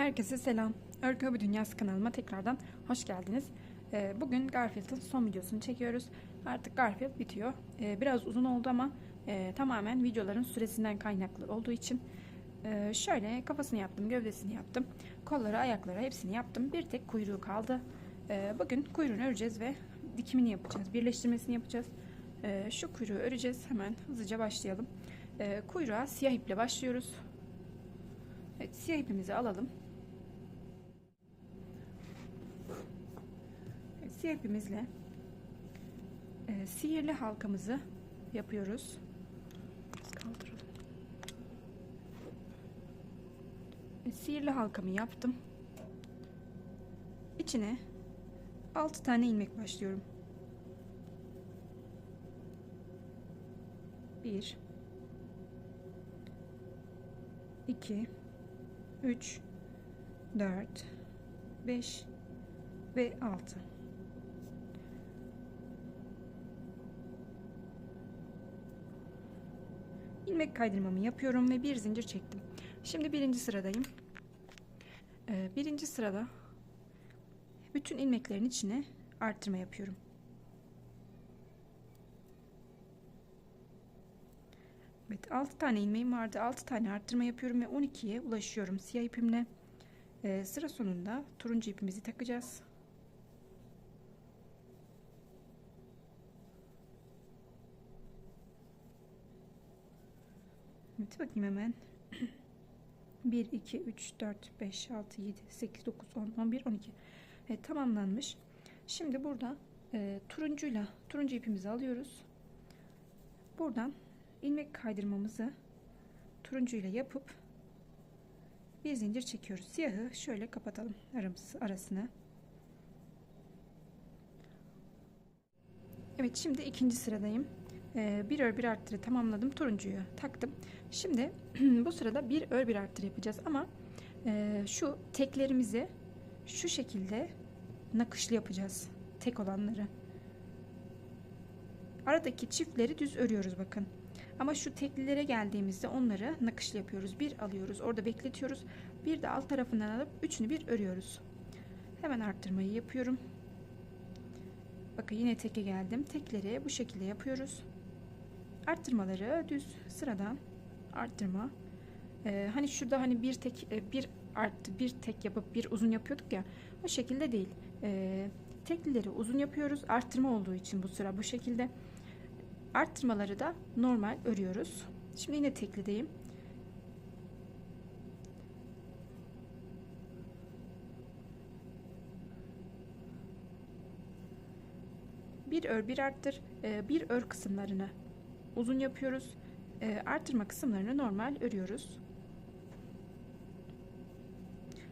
Herkese selam. Örgü Hobi Dünyası kanalıma tekrardan hoş geldiniz. Bugün Garfield'ın son videosunu çekiyoruz. Artık Garfield bitiyor. Biraz uzun oldu ama tamamen videoların süresinden kaynaklı olduğu için şöyle kafasını yaptım, gövdesini yaptım. Kolları, ayakları hepsini yaptım. Bir tek kuyruğu kaldı. Bugün kuyruğunu öreceğiz ve dikimini yapacağız. Birleştirmesini yapacağız. Şu kuyruğu öreceğiz. Hemen hızlıca başlayalım. Kuyruğa siyah iple başlıyoruz. Evet, siyah ipimizi alalım. Evet, siyah ipimizle sihirli halkamızı yapıyoruz. Kaldıralım. Evet, sihirli halkamı yaptım. İçine 6 tane ilmek başlıyorum. 1 2 3 4 5 ve 6. İlmek kaydırmamı yapıyorum ve bir zincir çektim. Şimdi birinci sıradayım. Birinci sırada bütün ilmeklerin içine arttırma yapıyorum. Evet, 6 tane ilmeğim vardı. 6 tane arttırma yapıyorum ve 12'ye ulaşıyorum siyah ipimle. Sıra sonunda turuncu ipimizi takacağız. Evet, bakayım hemen. 1 2 3 4 5 6 7 8 9 10 11 12. Evet, tamamlanmış. Şimdi burada turuncu ipimizi alıyoruz. Buradan ilmek kaydırmamızı turuncuyla yapıp bir zincir çekiyoruz. Siyahı şöyle kapatalım arasına. Evet, şimdi ikinci sıradayım. Bir ör bir arttırı tamamladım. Turuncuyu taktım. Şimdi bu sırada bir ör bir arttırı yapacağız ama şu teklerimizi şu şekilde nakışlı yapacağız. Tek olanları. Aradaki çiftleri düz örüyoruz bakın. Ama şu teklilere geldiğimizde onları nakışlı yapıyoruz. Bir alıyoruz, orada bekletiyoruz. Bir de alt tarafından alıp üçünü bir örüyoruz. Hemen arttırmayı yapıyorum. Bakın yine teke geldim. Tekleri bu şekilde yapıyoruz. Arttırmaları düz sıradan arttırma. Hani şurada hani bir tek bir arttı bir tek yapıp bir uzun yapıyorduk ya, o şekilde değil. Teklileri uzun yapıyoruz. Arttırma olduğu için bu sıra bu şekilde. Arttırmaları da normal örüyoruz. Şimdi yine teklideyim. Bir ör bir arttır. Bir ör kısımlarını uzun yapıyoruz. Arttırma kısımlarını normal örüyoruz.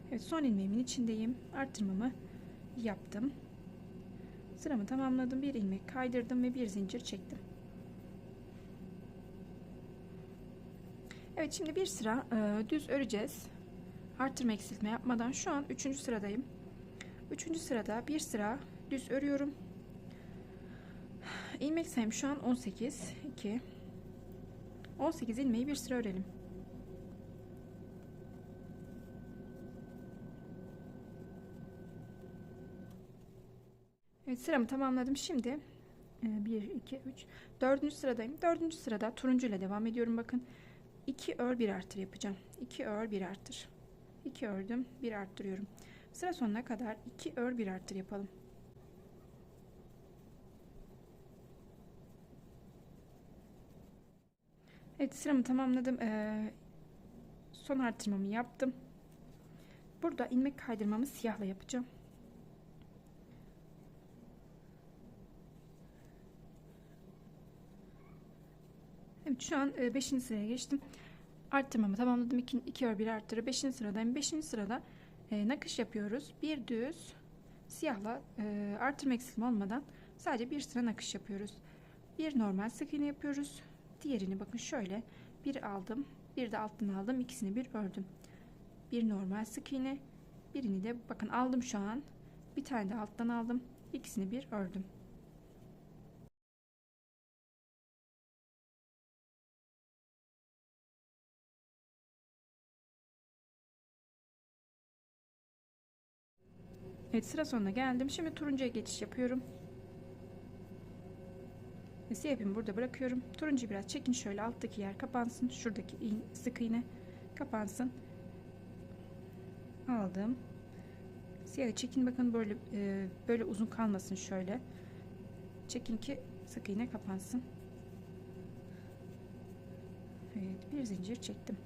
Evet, son ilmeğimin içindeyim. Arttırmamı yaptım. Sıramı tamamladım. Bir ilmek kaydırdım ve bir zincir çektim. Evet, şimdi bir sıra düz öreceğiz. Arttırma eksiltme yapmadan. Şu an 3. sıradayım. 3. sırada bir sıra düz örüyorum. İlmek sayım şu an 18. 2 18 ilmeği bir sıra örelim. Evet, sıramı tamamladım. Şimdi 1 2 3 4. sıradayım. 4. sırada turuncu ile devam ediyorum. Bakın 2 ör bir arttır yapacağım. 2 ör bir arttır. 2 ördüm, bir arttırıyorum. Sıra sonuna kadar 2 ör bir arttır yapalım. Evet, sıramı tamamladım. Son arttırmamı yaptım. Burada ilmek kaydırmamı siyahla yapacağım. Evet, şu an 5. sıraya geçtim. Arttırmamı tamamladım. 2 ör bir arttırı. 5. sıradayım. 5. sırada nakış yapıyoruz. Bir düz siyahla artırma eksilme olmadan sadece bir sıra nakış yapıyoruz. Bir normal sık iğne yapıyoruz. Diğerini bakın şöyle bir aldım, bir de alttan aldım, ikisini bir ördüm. Bir normal sık iğne, birini de bakın aldım şu an, bir tane de alttan aldım, ikisini bir ördüm. Evet, sıra sonuna geldim. Şimdi turuncuya geçiş yapıyorum. Ve siyah ipimi burada bırakıyorum. Turuncuyu biraz çekin, şöyle alttaki yer kapansın. Şuradaki sık iğne kapansın. Aldım. Siyahı çekin, bakın böyle böyle uzun kalmasın, şöyle çekin ki sık iğne kapansın. Evet, bir zincir çektim.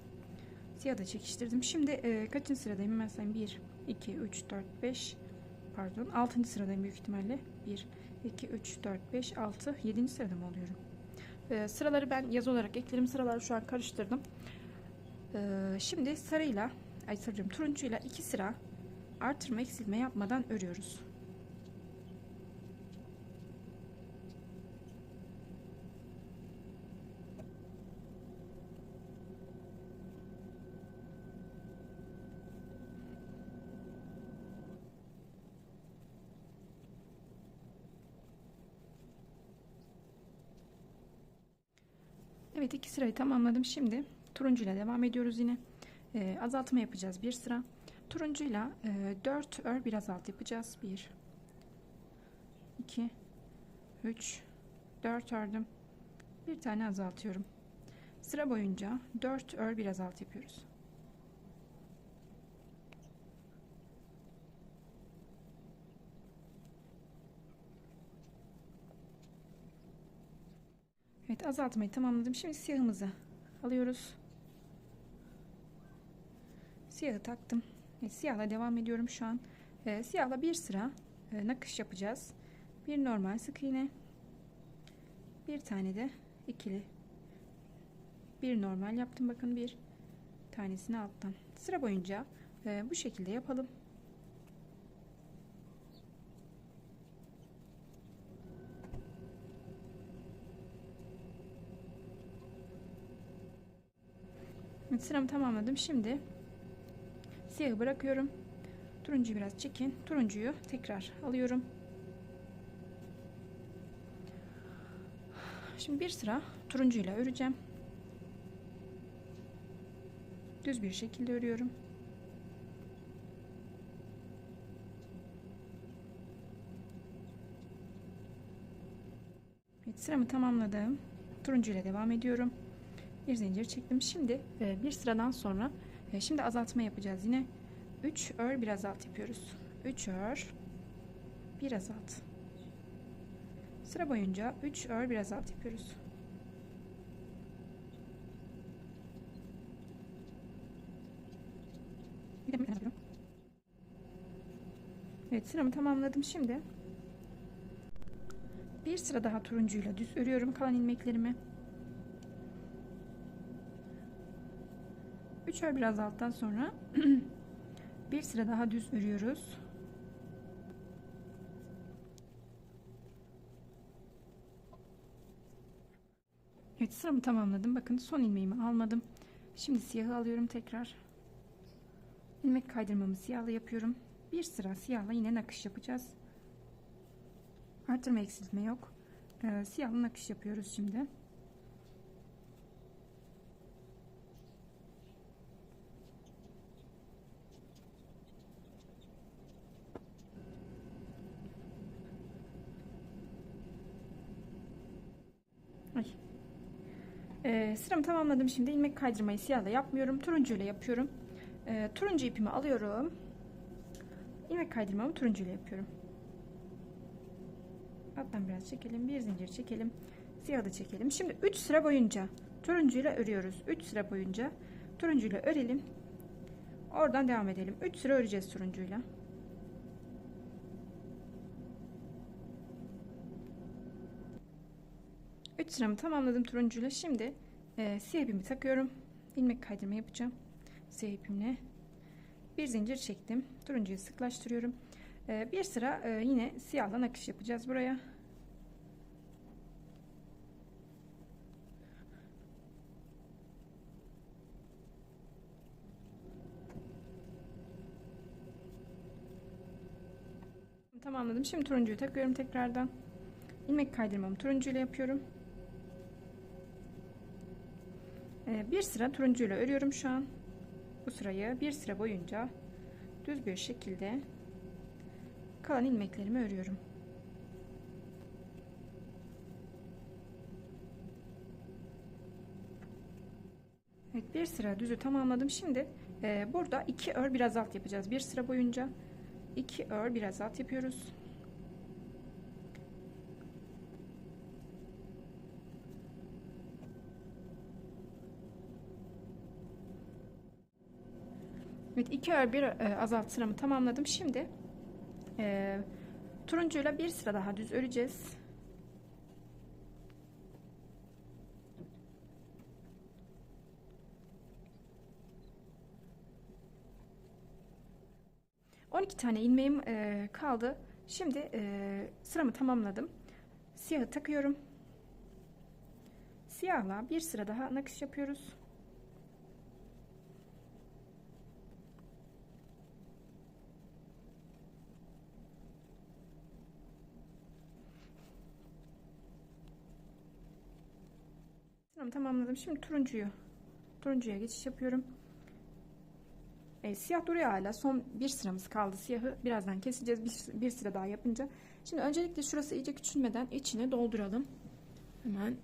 Siyahı da çekiştirdim. Şimdi kaçıncı sıradayım? Hemen sayayım. 1 2 3 4 5, pardon, 6. sıradayım büyük ihtimalle. 1 2 3 4 5 6 7. sırada mı oluyorum? Sıraları ben yazı olarak eklerim. Sıraları şu an karıştırdım. Şimdi sarıyla, turuncuyla 2 sıra artırma eksiltme yapmadan örüyoruz. Evet, 2 sırayı tamamladım. Şimdi turuncuyla devam ediyoruz yine. Azaltma yapacağız bir sıra. Turuncuyla 4 ör bir azalt yapacağız. 1 2 3 4 ördüm. Bir tane azaltıyorum. Sıra boyunca 4 ör bir azalt yapıyoruz. Evet, azaltmayı tamamladım. Şimdi siyahımızı alıyoruz. Siyahı taktım. Evet, siyahla devam ediyorum şu an. Siyahla bir sıra nakış yapacağız. Bir normal sık iğne, bir tane de ikili, bir normal yaptım. Bakın, bir tanesini alttan. Sıra boyunca bu şekilde yapalım. Evet, sıramı tamamladım. Şimdi siyahı bırakıyorum. Turuncuyu biraz çekin. Turuncuyu tekrar alıyorum. Şimdi bir sıra turuncuyla öreceğim. Düz bir şekilde örüyorum. Evet, sıramı tamamladım. Turuncuyla devam ediyorum. Bir zincir çektim. Şimdi bir sıradan sonra şimdi azaltma yapacağız. Yine 3 ör bir azalt yapıyoruz. 3 ör bir azalt. Sıra boyunca 3 ör bir azalt yapıyoruz. Evet, sıramı tamamladım. Şimdi bir sıra daha turuncuyla düz örüyorum kalan ilmeklerimi. 3 ör bir azalttan sonra bir sıra daha düz örüyoruz. Evet, sıramı tamamladım. Bakın, son ilmeğimi almadım. Şimdi siyahı alıyorum tekrar. İlmek kaydırmamı siyahla yapıyorum. Bir sıra siyahla yine nakış yapacağız. Artırma eksiltme yok. Siyahla nakış yapıyoruz şimdi. Sıramı tamamladım. Şimdi ilmek kaydırmayı siyahla yapmıyorum. Turuncu ile yapıyorum. Turuncu ipimi alıyorum. İlmek kaydırmamı turuncu ile yapıyorum. Alttan biraz çekelim. Bir zincir çekelim. Siyahı da çekelim. Şimdi 3 sıra boyunca turuncu ile örüyoruz. 3 sıra boyunca turuncu ile örelim. Oradan devam edelim. 3 sıra öreceğiz turuncuyla. Üç sıramı tamamladım turuncuyla. Şimdi siyah ipimi takıyorum. İlmek kaydırma yapacağım. Siyah ipimle bir zincir çektim. Turuncuyu sıklaştırıyorum. Bir sıra yine siyahla nakış yapacağız buraya. Tamamladım. Şimdi turuncuyu takıyorum tekrardan. İlmek kaydırmamı turuncuyla yapıyorum. Bir sıra turuncuyla örüyorum şu an. Bu sırayı bir sıra boyunca düz bir şekilde kalan ilmeklerimi örüyorum. Evet, bir sıra düzü tamamladım. Şimdi burada 2 ör biraz alt yapacağız. Bir sıra boyunca 2 ör biraz alt yapıyoruz. Evet, 2 ör bir azalt sıramı tamamladım. Şimdi turuncuyla bir sıra daha düz öreceğiz. ...12 tane ilmeğim kaldı. Şimdi sıramı tamamladım. Siyahı takıyorum. Siyahla bir sıra daha nakış yapıyoruz. Sıramı tamamladım. Şimdi turuncuya geçiş yapıyorum. Siyah duruyor hala. Son bir sıramız kaldı. Siyahı birazdan keseceğiz. Bir sıra daha yapınca. Şimdi öncelikle şurası iyice küçülmeden içine dolduralım. Hemen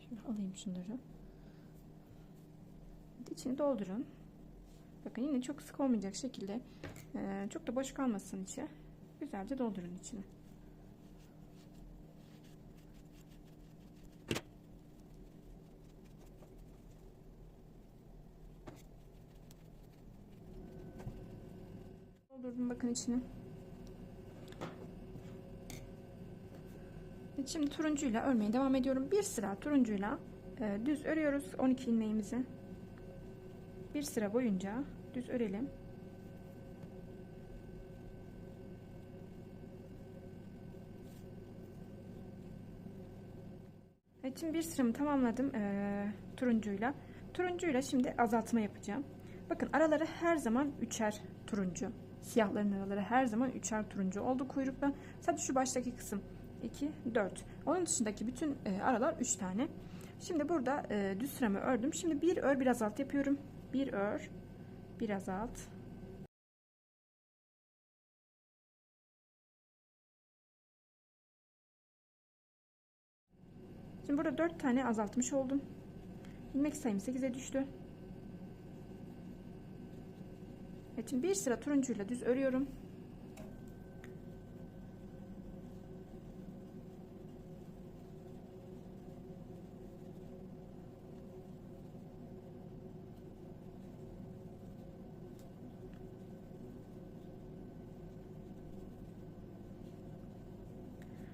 şöyle alayım şunları. İçini doldurun. Bakın yine çok sık olmayacak şekilde, çok da boş kalmasın içi. Güzelce doldurun içine. Doldurdum bakın içini. Şimdi turuncuyla örmeye devam ediyorum. Bir sıra turuncuyla düz örüyoruz 12 ilmeğimizi. Bir sıra boyunca düz örelim. Evet, şimdi bir sıramı tamamladım turuncuyla. Turuncuyla şimdi azaltma yapacağım. Bakın araları her zaman üçer turuncu. Siyahların araları her zaman üçer turuncu oldu kuyrukta. Sadece şu baştaki kısım 2, 4. Onun dışındaki bütün aralar 3 tane. Şimdi burada düz sıramı ördüm. Şimdi bir ör bir azalt yapıyorum. Bir ör bir azalt. Şimdi burada 4 tane azaltmış oldum. İlmek sayım 8'e düştü. Evet, şimdi bir sıra turuncuyla düz örüyorum.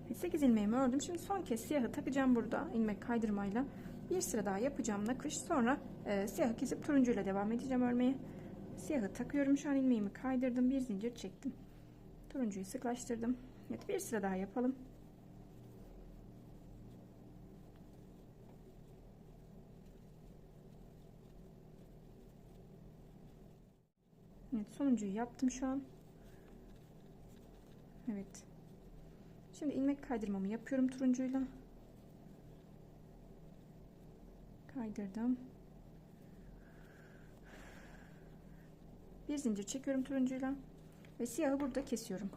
Evet, 8 ilmeğimi ördüm. Şimdi son kez siyahı takacağım burada ilmek kaydırmayla. Bir sıra daha yapacağım nakış. Sonra siyahı kesip turuncuyla devam edeceğim örmeye. Siyahı takıyorum. Şu an ilmeğimi kaydırdım. Bir zincir çektim. Turuncuyu sıklaştırdım. Evet, bir sıra daha yapalım. Evet, sonuncuyu yaptım şu an. Evet. Şimdi ilmek kaydırmamı yapıyorum turuncuyla. Kaydırdım. Bir zincir çekiyorum turuncuyla ve siyahı burada kesiyorum.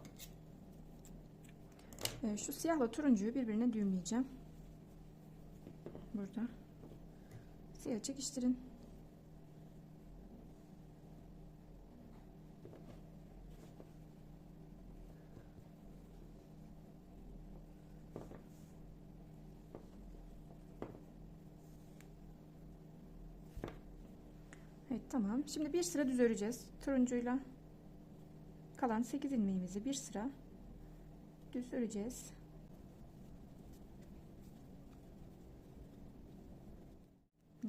Şu siyahla turuncuyu birbirine düğümleyeceğim. Burada. Siyahı çekiştirin. Evet, tamam. Şimdi bir sıra düz öreceğiz turuncuyla. Kalan 8 ilmeğimizi bir sıra düz öreceğiz.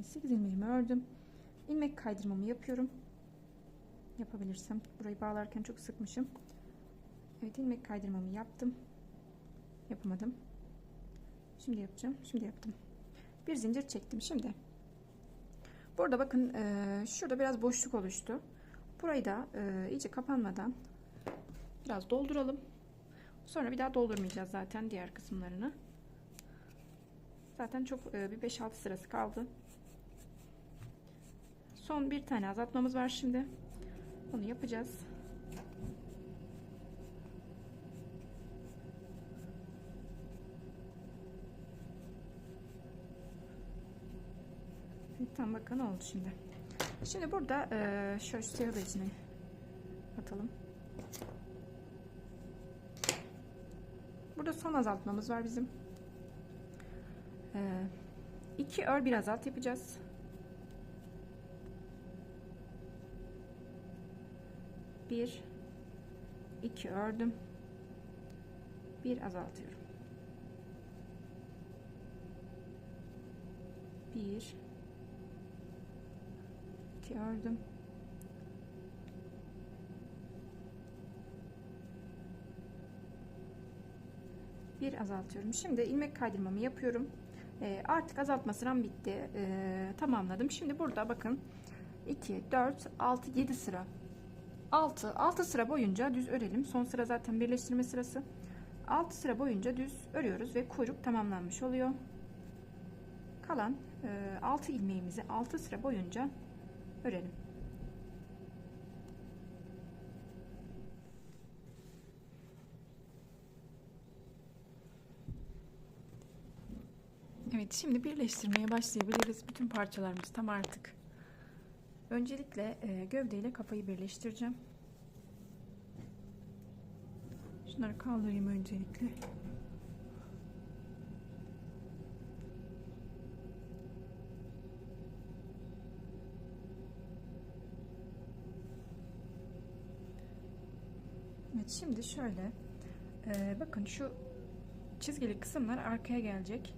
8 ilmeğimi ördüm. İlmek kaydırmamı yapıyorum. Yapabilirsem. Burayı bağlarken çok sıkmışım. Evet, ilmek kaydırmamı yaptım. Yapamadım. Şimdi yapacağım. Şimdi yaptım. Bir zincir çektim. Şimdi burada bakın şurada biraz boşluk oluştu. Burayı da iyice kapanmadan biraz dolduralım. Sonra bir daha doldurmayacağız zaten diğer kısımlarını. Zaten çok bir 5-6 sırası kaldı. Son bir tane azaltmamız var şimdi. Onu yapacağız. Tamam, bakın oldu şimdi. Şimdi burada şöyle siyahı da içine atalım. Burada son azaltmamız var bizim. 2 ör bir azalt yapacağız. Bir, 2 ördüm. Bir azaltıyorum. Bir, 2 ördüm. Bir azaltıyorum. Şimdi ilmek kaydırmamı yapıyorum. Artık azaltma sıram bitti. Tamamladım. Şimdi burada bakın 2, 4, 6, 7 sıra. 6 sıra boyunca düz örelim. Son sıra zaten birleştirme sırası. 6 sıra boyunca düz örüyoruz ve kuyruk tamamlanmış oluyor. Kalan 6 ilmeğimizi 6 sıra boyunca örelim. Evet, şimdi birleştirmeye başlayabiliriz. Bütün parçalarımız tam artık. Öncelikle gövde ile kafayı birleştireceğim. Şunları kaldırayım öncelikle. Evet, şimdi şöyle bakın şu çizgili kısımlar arkaya gelecek.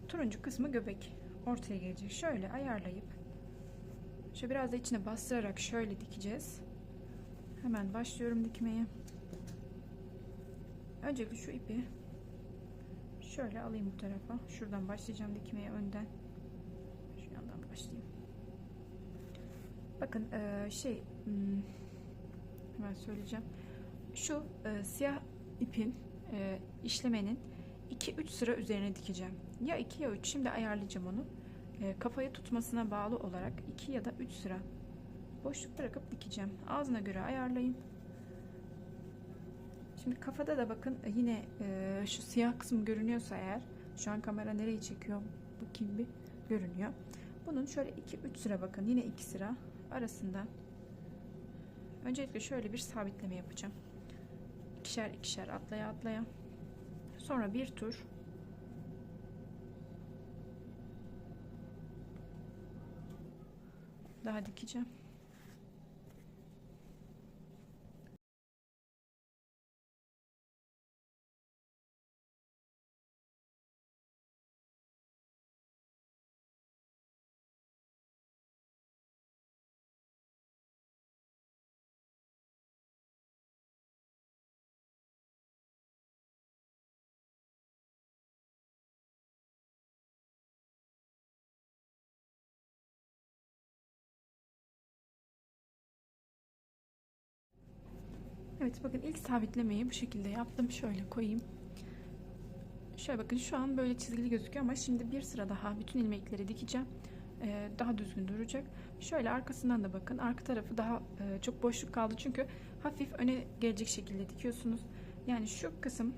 Turuncu kısmı göbek ortaya gelecek. Şöyle ayarlayıp şöyle biraz da içine bastırarak şöyle dikeceğiz. Hemen başlıyorum dikmeye. Öncelikle şu ipi şöyle alayım bu tarafa. Şuradan başlayacağım dikmeye önden. Şu yandan başlayayım. Bakın hemen söyleyeceğim. Şu siyah ipin işlemenin 2-3 sıra üzerine dikeceğim. Ya 2 ya 3. Şimdi ayarlayacağım onu. Kafayı tutmasına bağlı olarak 2 ya da 3 sıra boşluk bırakıp dikeceğim. Ağzına göre ayarlayın. Şimdi kafada da bakın yine şu siyah kısım görünüyorsa eğer, şu an kamera nereyi çekiyor bakayım bir, görünüyor. Bunun şöyle 2-3 sıra bakın yine 2 sıra arasında öncelikle şöyle bir sabitleme yapacağım. İkişer ikişer atlaya atlaya. Sonra bir tur daha dikeceğim. Evet, bakın ilk sabitlemeyi bu şekilde yaptım. Şöyle koyayım. Şöyle bakın, şu an böyle çizgili gözüküyor ama şimdi bir sıra daha bütün ilmekleri dikeceğim. Daha düzgün duracak. Şöyle arkasından da bakın. Arka tarafı daha çok boşluk kaldı çünkü hafif öne gelecek şekilde dikiyorsunuz. Yani şu kısım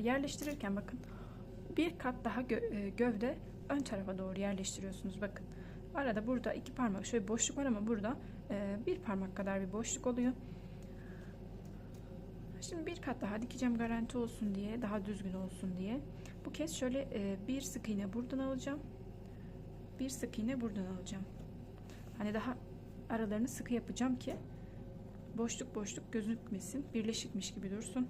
yerleştirirken bakın bir kat daha gövde ön tarafa doğru yerleştiriyorsunuz. Bakın arada burada 2 parmak şöyle boşluk var ama burada bir parmak kadar bir boşluk oluyor. Şimdi bir kat daha dikeceğim garanti olsun diye, daha düzgün olsun diye. Bu kez şöyle bir sık iğne buradan alacağım. Bir sık iğne buradan alacağım. Hani daha aralarını sıkı yapacağım ki boşluk boşluk gözükmesin. Birleşikmiş gibi dursun.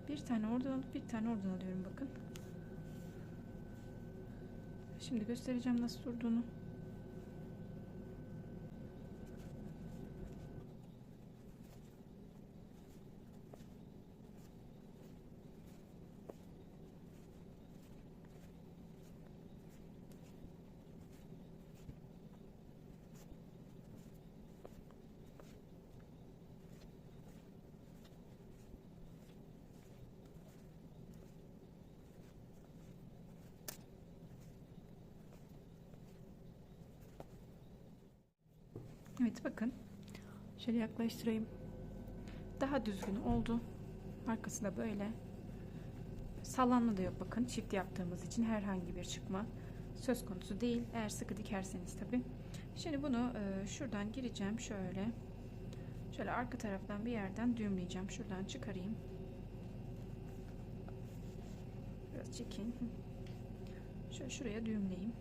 Bir tane oradan alıp bir tane oradan alıyorum bakın. Şimdi göstereceğim nasıl durduğunu. Evet, bakın şöyle yaklaştırayım, daha düzgün oldu. Arkası da böyle. sallanma da yok bakın. Çift yaptığımız için herhangi bir çıkma söz konusu değil. Eğer sıkı dikerseniz tabi. Şimdi bunu şuradan gireceğim. Şöyle arka taraftan bir yerden düğümleyeceğim. Şuradan çıkarayım. Biraz çekin. Şöyle şuraya düğümleyeyim.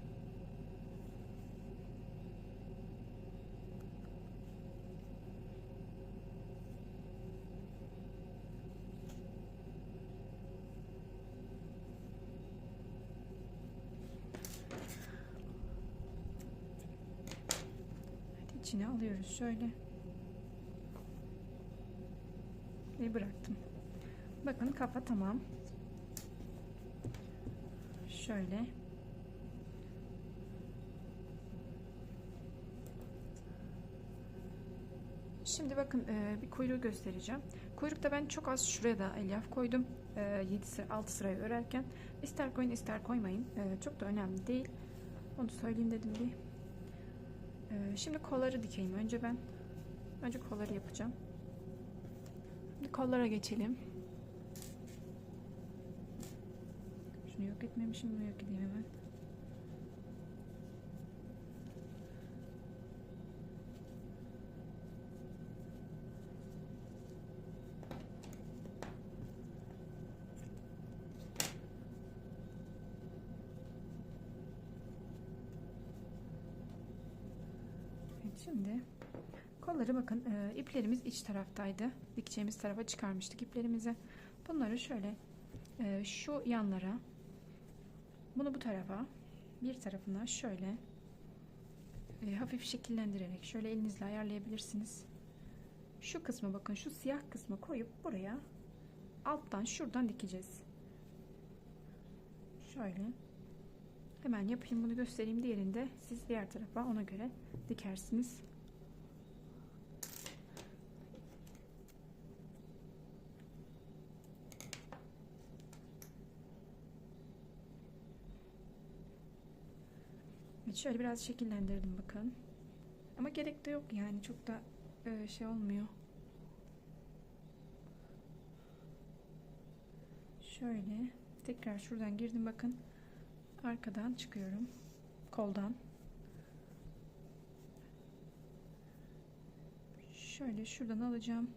İçine alıyoruz şöyle ve bıraktım. Bakın kafa tamam. Şöyle şimdi bakın bir kuyruğu göstereceğim. Kuyrukta ben çok az şuraya da elyaf koydum. 7 sıra 6 sırayı örerken ister koyun ister koymayın. Çok da önemli değil. Onu söyleyeyim dedim bir. Şimdi kolları dikeyim. Önce kolları yapacağım. Şimdi kollara geçelim. Şunu yok etmemişim. Bunu yok edeyim hemen. Evet, şimdi kolları bakın iplerimiz iç taraftaydı. Dikeceğimiz tarafa çıkarmıştık iplerimizi. Bunları şöyle şu yanlara, bunu bu tarafa, bir tarafına şöyle hafif şekillendirerek şöyle elinizle ayarlayabilirsiniz. Şu kısmı bakın, şu siyah kısmı koyup buraya alttan şuradan dikeceğiz. Şöyle hemen yapayım, bunu göstereyim. Diğerinde siz diğer tarafa ona göre dikersiniz. Evet, şöyle biraz şekillendirdim bakın. Ama gerek de yok yani, çok da şey olmuyor. Şöyle tekrar şuradan girdim bakın. Arkadan çıkıyorum. Koldan. Şöyle şuradan alacağım.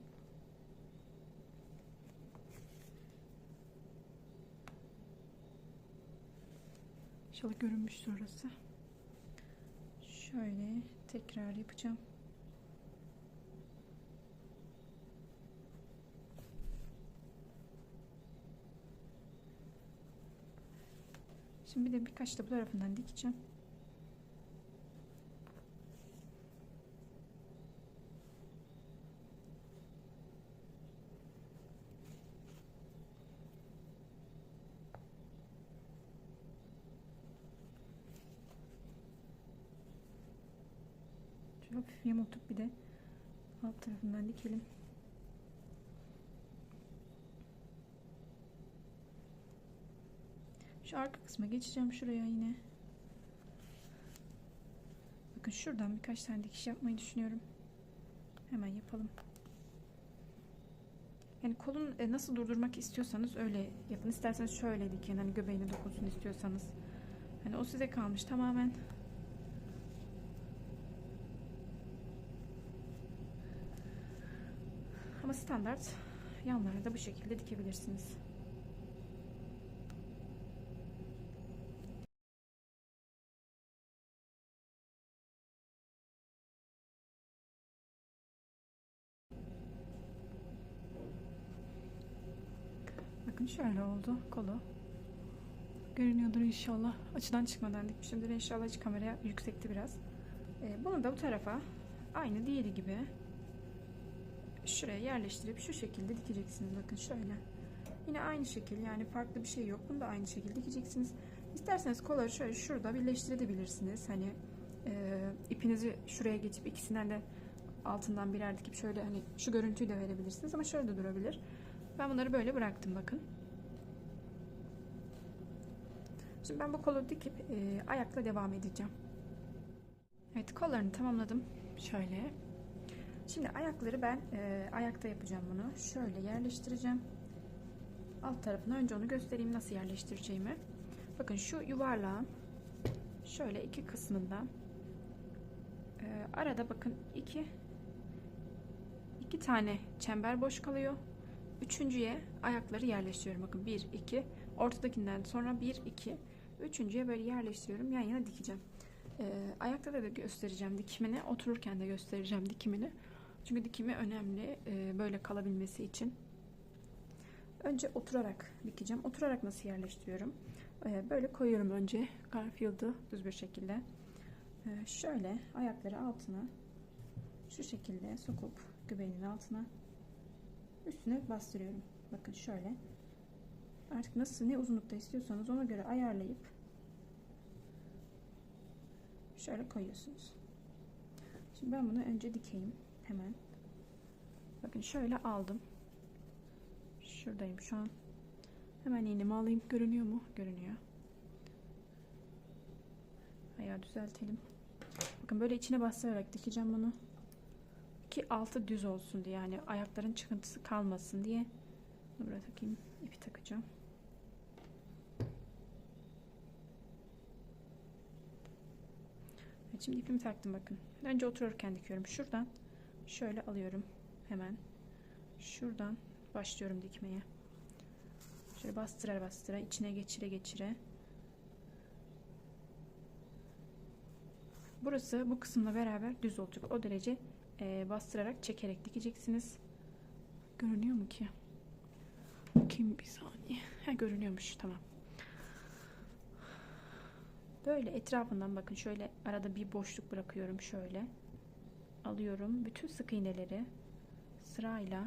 İnşallah görünmüştür orası. Şöyle tekrar yapacağım. Şimdi bir de birkaç da bu tarafından dikeceğim. Şöyle hafif yamultup bir de alt tarafından dikelim. Şu arka kısma geçeceğim, şuraya yine. Bakın şuradan birkaç tane dikiş yapmayı düşünüyorum. Hemen yapalım. Yani kolun nasıl durdurmak istiyorsanız öyle yapın. İsterseniz şöyle dikin, hani göbeğine dokunsun istiyorsanız. Hani o size kalmış tamamen. Ama standart yanlara da bu şekilde dikebilirsiniz. Bakın şöyle oldu kolu. Görünüyordur inşallah. Açıdan çıkmadan dikmişimdir. İnşallah hiç kameraya yüksekti biraz. Bunu da bu tarafa aynı diğeri gibi şuraya yerleştirip şu şekilde dikeceksiniz. Bakın şöyle. Yine aynı şekil, yani farklı bir şey yok. Bunu da aynı şekilde dikeceksiniz. İsterseniz kolları şöyle şurada birleştirebilirsiniz. Hani ipinizi şuraya geçip ikisinden de altından birer dikip şöyle hani şu görüntüyü de verebilirsiniz ama şöyle de durabilir. Ben bunları böyle bıraktım bakın. Şimdi ben bu kolu dikip ayakla devam edeceğim. Evet, kollarını tamamladım. Şöyle. Şimdi ayakları ben ayakta yapacağım bunu. Şöyle yerleştireceğim. alt tarafına önce onu göstereyim nasıl yerleştireceğimi. Bakın şu yuvarlağın şöyle iki kısmından arada bakın iki tane çember boş kalıyor. Üçüncüye ayakları yerleştiriyorum. Bakın 1 2, ortadakinden sonra 1 2, üçüncüye böyle yerleştiriyorum. Yan yana dikeceğim. Ayakta da göstereceğim dikimini. Otururken de göstereceğim dikimini. Çünkü dikimi önemli. Böyle kalabilmesi için. Önce oturarak dikeceğim. Oturarak nasıl yerleştiriyorum? Böyle koyuyorum önce Garfield'ı düz bir şekilde. Şöyle ayakları altına şu şekilde sokup göbeğinin altına üstüne bastırıyorum. Bakın şöyle. Artık nasıl ne uzunlukta istiyorsanız ona göre ayarlayıp şöyle koyuyorsunuz. Şimdi ben bunu önce dikeyim hemen. Bakın şöyle aldım. Şuradayım şu an. Hemen iğnemi alayım. Görünüyor mu? Görünüyor. Ayağı düzeltelim. Bakın böyle içine bastırarak dikeceğim bunu. Ki altı düz olsun diye, yani ayakların çıkıntısı kalmasın diye. Buraya takayım. İpi takacağım. Evet, şimdi ipimi taktım bakın. Önce otururken dikiyorum. Şuradan şöyle alıyorum. Hemen. Şuradan başlıyorum dikmeye. Şöyle bastıra bastıra, içine geçire geçire. Burası bu kısımla beraber düz olacak. O derece bastırarak, çekerek dikeceksiniz. Görünüyor mu ki? Bakayım bir saniye. Ha, görünüyormuş. Tamam. Böyle etrafından bakın şöyle arada bir boşluk bırakıyorum. Şöyle alıyorum. Bütün sık iğneleri sırayla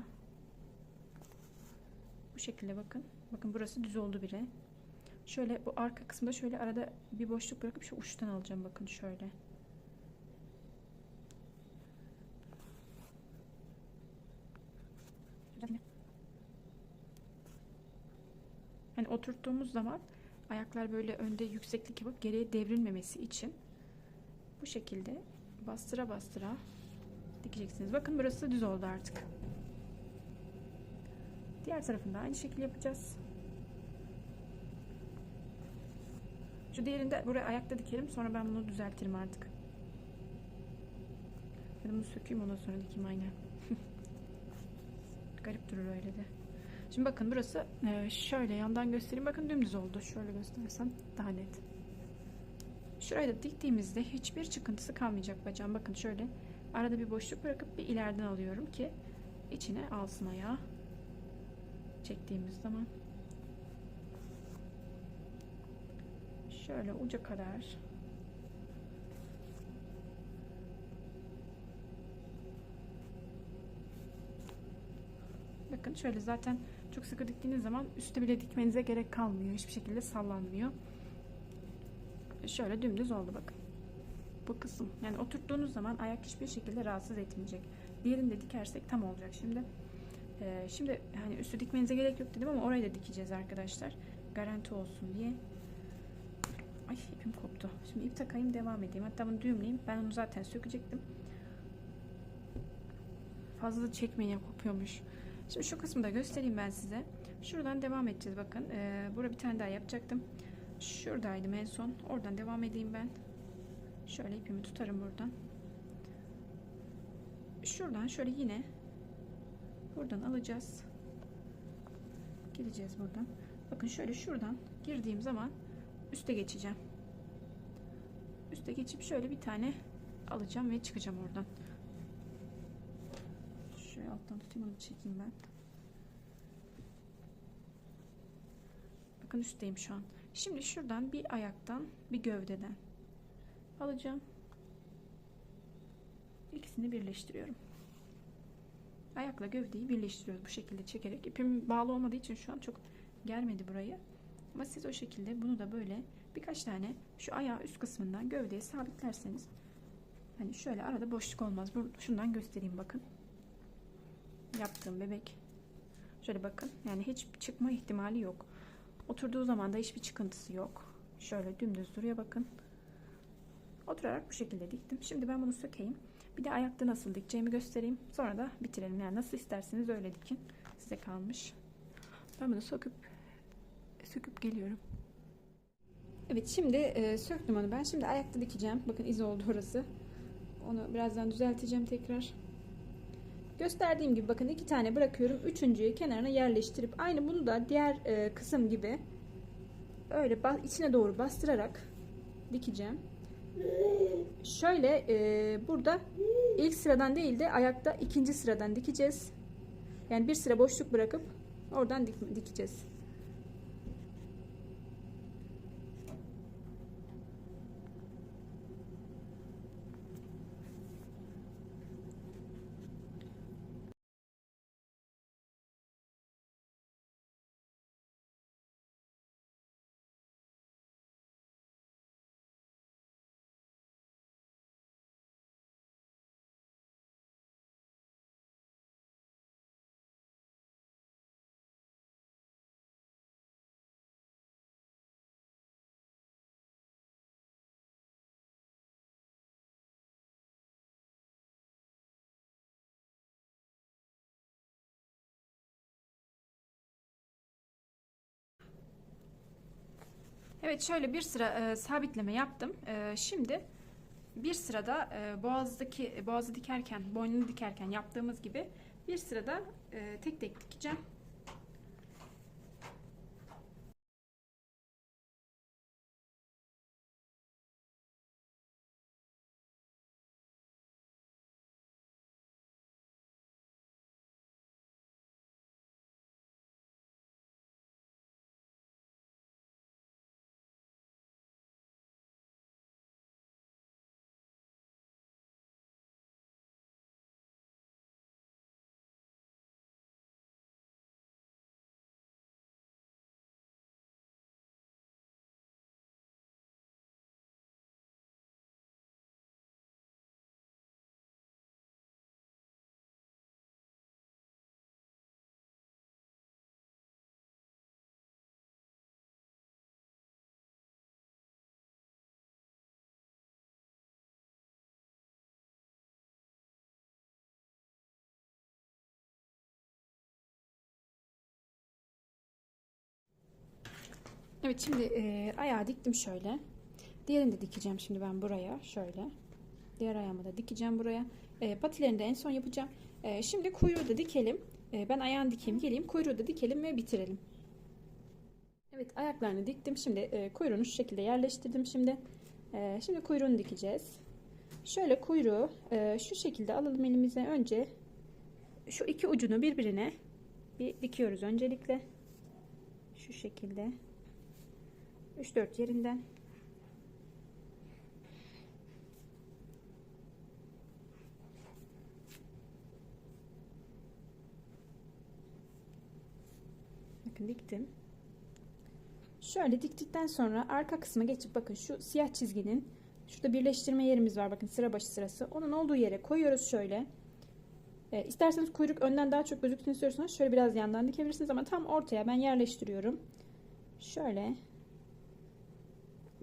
bu şekilde bakın. Bakın burası düz oldu bile. Şöyle bu arka kısımda şöyle arada bir boşluk bırakıp şu uçtan alacağım. Bakın şöyle. Hani oturttuğumuz zaman ayaklar böyle önde yükseklik yapıp geriye devrilmemesi için bu şekilde bastıra bastıra dikeceksiniz. Bakın burası düz oldu artık. Diğer tarafında aynı şekilde yapacağız. Şu diğerinde buraya ayakta dikelim. Sonra ben bunu düzeltirim artık. Ya da bunu sökeyim, ondan sonra dikeyim aynen. Garip durur öyle de. Şimdi bakın burası şöyle yandan göstereyim. Bakın dümdüz oldu. Şöyle göstersem daha net. Şurayı da diktiğimizde hiçbir çıkıntısı kalmayacak bacağım. Bakın şöyle arada bir boşluk bırakıp bir ileriden alıyorum ki içine alsın ayağı. Çektiğimiz zaman. Şöyle uca kadar. Bakın şöyle zaten çok sıkı diktiğiniz zaman üstte bile dikmenize gerek kalmıyor. Hiçbir şekilde sallanmıyor. Şöyle dümdüz oldu bakın. Bu kısım. Yani oturttuğunuz zaman ayak hiçbir şekilde rahatsız etmeyecek. Diğerini de dikersek tam olacak. Şimdi hani üstü dikmenize gerek yok dedim ama orayı da dikeceğiz arkadaşlar. Garanti olsun diye. Ay, ipim koptu. Şimdi ip takayım, devam edeyim. Hatta bunu düğümleyeyim. Ben onu zaten sökecektim. Fazla çekmeye kopuyormuş. Şimdi şu kısmı da göstereyim ben size. Şuradan devam edeceğiz bakın. Burada bir tane daha yapacaktım. Şuradaydım en son. Oradan devam edeyim ben. Şöyle ipimi tutarım buradan. Şuradan şöyle yine buradan alacağız. Gideceğiz buradan. Bakın şöyle şuradan girdiğim zaman üste geçeceğim. Üste geçip şöyle bir tane alacağım ve çıkacağım oradan. Şöyle alttan tutayım, onu çekeyim ben. Bakın üstteyim şu an. Şimdi şuradan bir ayaktan bir gövdeden alacağım. İkisini birleştiriyorum. Ayakla gövdeyi birleştiriyoruz bu şekilde çekerek. İpim bağlı olmadığı için şu an çok germedi burayı. Ama siz o şekilde bunu da böyle birkaç tane şu ayağın üst kısmından gövdeye sabitlerseniz, hani şöyle arada boşluk olmaz. Şundan göstereyim bakın. Yaptığım bebek. Şöyle bakın. Yani hiç çıkma ihtimali yok. Oturduğu zaman da hiçbir çıkıntısı yok. Şöyle dümdüz duruyor bakın. Oturarak bu şekilde diktim. Şimdi ben bunu sökeyim. Bir de ayakta nasıl dikeceğimi göstereyim. Sonra da bitirelim. Yani nasıl isterseniz öyle dikin. Size kalmış. Ben bunu söküp geliyorum. Evet, şimdi söktüm onu ben. Şimdi ayakta dikeceğim. Bakın iz oldu orası. Onu birazdan düzelteceğim tekrar. Gösterdiğim gibi bakın 2 tane bırakıyorum. Üçüncüyü kenarına yerleştirip aynı bunu da diğer kısım gibi öyle içine doğru bastırarak dikeceğim. Şöyle burada ilk sıradan değil de ayakta ikinci sıradan dikeceğiz. Yani bir sıra boşluk bırakıp oradan dikeceğiz. Evet, şöyle bir sıra sabitleme yaptım. Şimdi bir sırada boğazı dikerken, boynunu dikerken yaptığımız gibi bir sırada tek tek dikeceğim. Evet, şimdi ayağı diktim şöyle. Diğerini de dikeceğim şimdi ben buraya şöyle. Diğer ayağımı da dikeceğim buraya. Patilerini de en son yapacağım. Şimdi kuyruğu da dikelim. Ben ayağını dikeyim, geleyim. Kuyruğu da dikelim ve bitirelim. Evet, ayaklarını diktim. Şimdi kuyruğunu şu şekilde yerleştirdim şimdi. Şimdi kuyruğunu dikeceğiz. Şöyle kuyruğu şu şekilde alalım elimize. Önce şu iki ucunu birbirine bir dikiyoruz öncelikle. Şu şekilde. 3-4 yerinden. Bakın diktim. Şöyle diktikten sonra arka kısma geçip bakın şu siyah çizginin şurada birleştirme yerimiz var. Bakın sıra başı sırası. Onun olduğu yere koyuyoruz şöyle. İsterseniz kuyruk önden daha çok gözüksün istiyorsanız şöyle biraz yandan dikebilirsiniz ama tam ortaya ben yerleştiriyorum. Şöyle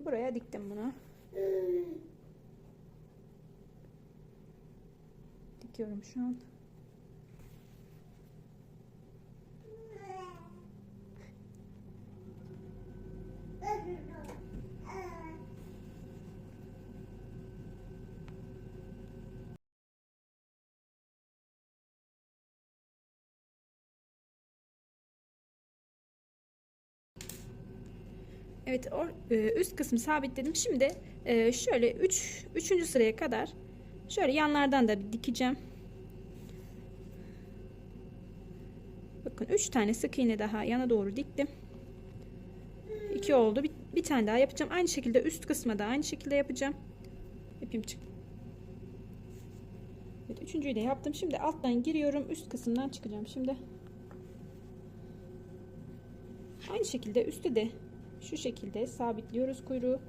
buraya diktim bunu. Dikiyorum şu an. Evet, üst kısmı sabitledim. Şimdi şöyle 3. sıraya kadar şöyle yanlardan da bir dikeceğim. Bakın 3 tane sık iğne daha yana doğru diktim. 2 oldu. Bir tane daha yapacağım. Aynı şekilde üst kısma da aynı şekilde yapacağım. İpim çık. Evet, üçüncüyü de yaptım. Şimdi alttan giriyorum. Üst kısımdan çıkacağım şimdi. Aynı şekilde üstte de şu şekilde sabitliyoruz kuyruğu.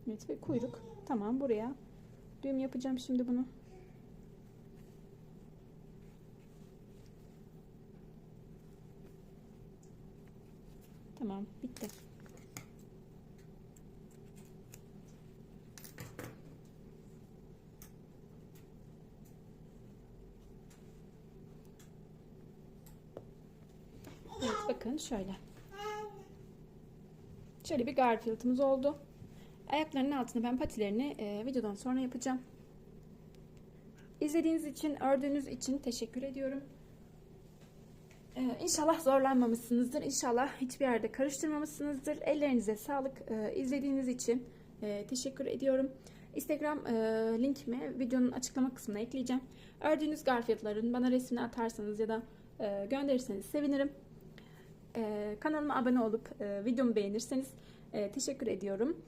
Evet, ve kuyruk. Tamam, buraya düğüm yapacağım şimdi bunu. Tamam, bitti. Evet, bakın şöyle. Şöyle bir Garfield'ımız oldu. Ayaklarının altına ben patilerini videodan sonra yapacağım. İzlediğiniz için, ördüğünüz için teşekkür ediyorum. İnşallah zorlanmamışsınızdır. İnşallah hiçbir yerde karıştırmamışsınızdır. Ellerinize sağlık. İzlediğiniz için teşekkür ediyorum. Instagram linkimi videonun açıklama kısmına ekleyeceğim. Ördüğünüz Garfield'ların bana resmini atarsanız ya da gönderirseniz sevinirim. Kanalıma abone olup videomu beğenirseniz teşekkür ediyorum.